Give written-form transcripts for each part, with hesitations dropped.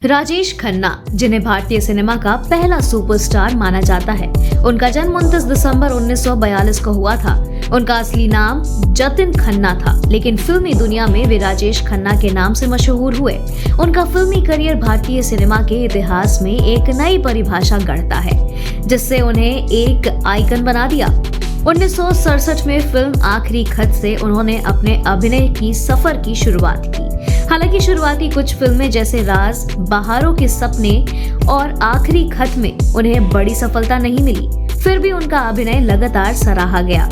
राजेश खन्ना, जिन्हें भारतीय सिनेमा का पहला सुपरस्टार माना जाता है, उनका जन्म 29 दिसंबर 1942 को हुआ था। उनका असली नाम जतिन खन्ना था, लेकिन फिल्मी दुनिया में वे राजेश खन्ना के नाम से मशहूर हुए। उनका फिल्मी करियर भारतीय सिनेमा के इतिहास में एक नई परिभाषा गढ़ता है, जिससे उन्हें एक आइकन बना दिया। 1967 में फिल्म आखिरी खत से उन्होंने अपने अभिनय की सफर की शुरुआत की। हालांकि शुरुआती कुछ फिल्में जैसे राज, बहारों के सपने और आखिरी खत में उन्हें बड़ी सफलता नहीं मिली, फिर भी उनका अभिनय लगातार सराहा गया।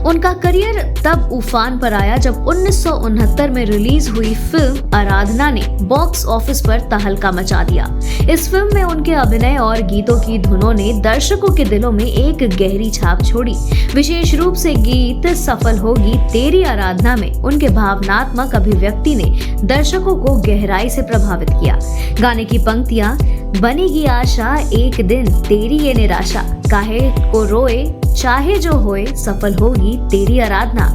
उनका करियर तब उफान पर आया जब 1969 में रिलीज हुई फिल्म आराधना ने बॉक्स ऑफिस पर तहलका मचा दिया। इस फिल्म में उनके अभिनय और गीतों की धुनों ने दर्शकों के दिलों में एक गहरी छाप छोड़ी। विशेष रूप से गीत सफल होगी तेरी आराधना में उनके भावनात्मक अभिव्यक्ति ने दर्शकों को गहराई से प्रभावित किया। गाने की पंक्तियां, बनेगी आशा एक दिन तेरी ये निराशा, काहे को रोए चाहे जो होए, सफल होगी तेरी आराधना,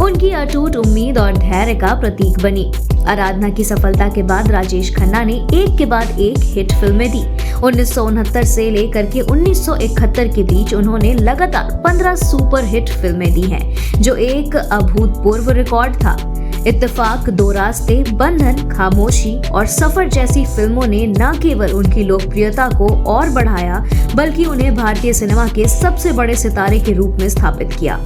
उनकी अटूट उम्मीद और धैर्य का प्रतीक बनी। आराधना की सफलता के बाद राजेश खन्ना ने एक के बाद एक हिट फिल्में दी। 1969 से लेकर के 1971 के बीच उन्होंने लगातार 15 सुपर हिट फिल्में दी हैं, जो एक अभूतपूर्व रिकॉर्ड था। इत्तेफाक, दो रास्ते, बंधन, खामोशी और सफर जैसी फिल्मों ने न केवल उनकी लोकप्रियता को और बढ़ाया, बल्कि उन्हें भारतीय सिनेमा के सबसे बड़े सितारे के रूप में स्थापित किया।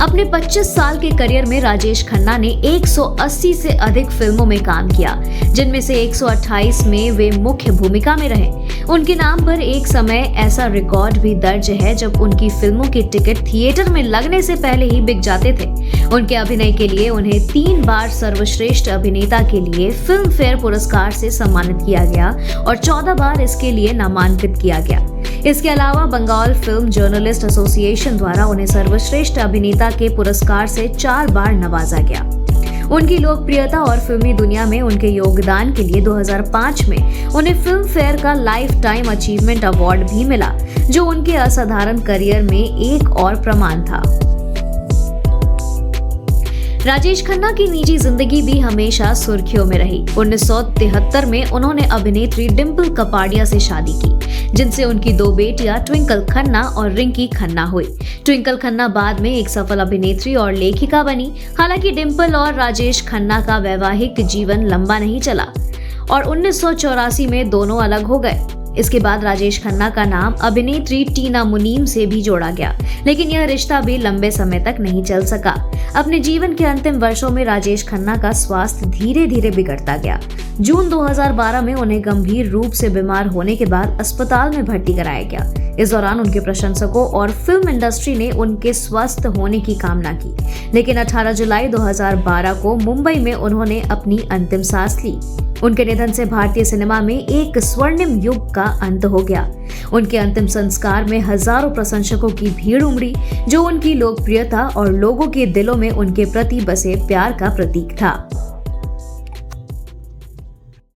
अपने 25 साल के करियर में राजेश खन्ना ने 180 से अधिक फिल्मों में काम किया, जिनमें से 128 में वे मुख्य भूमिका में रहे। उनके नाम पर एक समय ऐसा रिकॉर्ड भी दर्ज है जब उनकी फिल्मों के टिकट थिएटर में लगने से पहले ही बिक जाते थे। उनके अभिनय के लिए उन्हें 3 बार सर्वश्रेष्ठ अभिनेता के लिए फिल्म फेयर पुरस्कार से सम्मानित किया गया और 14 बार इसके लिए नामांकित किया गया। इसके अलावा बंगाल फिल्म जर्नलिस्ट एसोसिएशन द्वारा उन्हें सर्वश्रेष्ठ अभिनेता के पुरस्कार से 4 बार नवाजा गया। उनकी लोकप्रियता और फिल्मी दुनिया में उनके योगदान के लिए 2005 में उन्हें फिल्म फेयर का लाइफ टाइम अचीवमेंट अवार्ड भी मिला, जो उनके असाधारण करियर में एक और प्रमाण था। राजेश खन्ना की निजी जिंदगी भी हमेशा सुर्खियों में रही। 1973 में उन्होंने अभिनेत्री डिम्पल कपाड़िया से शादी की, जिनसे उनकी 2 बेटियां ट्विंकल खन्ना और रिंकी खन्ना हुई। ट्विंकल खन्ना बाद में एक सफल अभिनेत्री और लेखिका बनी। हालांकि डिम्पल और राजेश खन्ना का वैवाहिक जीवन लंबा नहीं चला और 1984 में दोनों अलग हो गए। इसके बाद राजेश खन्ना का नाम अभिनेत्री टीना मुनीम से भी जोड़ा गया, लेकिन यह रिश्ता भी लंबे समय तक नहीं चल सका। अपने जीवन के अंतिम वर्षों में राजेश खन्ना का स्वास्थ्य धीरे धीरे बिगड़ता गया। जून 2012 में उन्हें गंभीर रूप से बीमार होने के बाद अस्पताल में भर्ती कराया गया। इस दौरान उनके प्रशंसकों और फिल्म इंडस्ट्री ने उनके स्वस्थ होने की कामना की, लेकिन 18 जुलाई 2012 को मुंबई में उन्होंने अपनी अंतिम सांस ली। उनके निधन से भारतीय सिनेमा में एक स्वर्णिम युग का अंत हो गया। उनके अंतिम संस्कार में हजारों प्रशंसकों की भीड़ उमड़ी, जो उनकी लोकप्रियता और लोगों के दिलों में उनके प्रति बसे प्यार का प्रतीक था।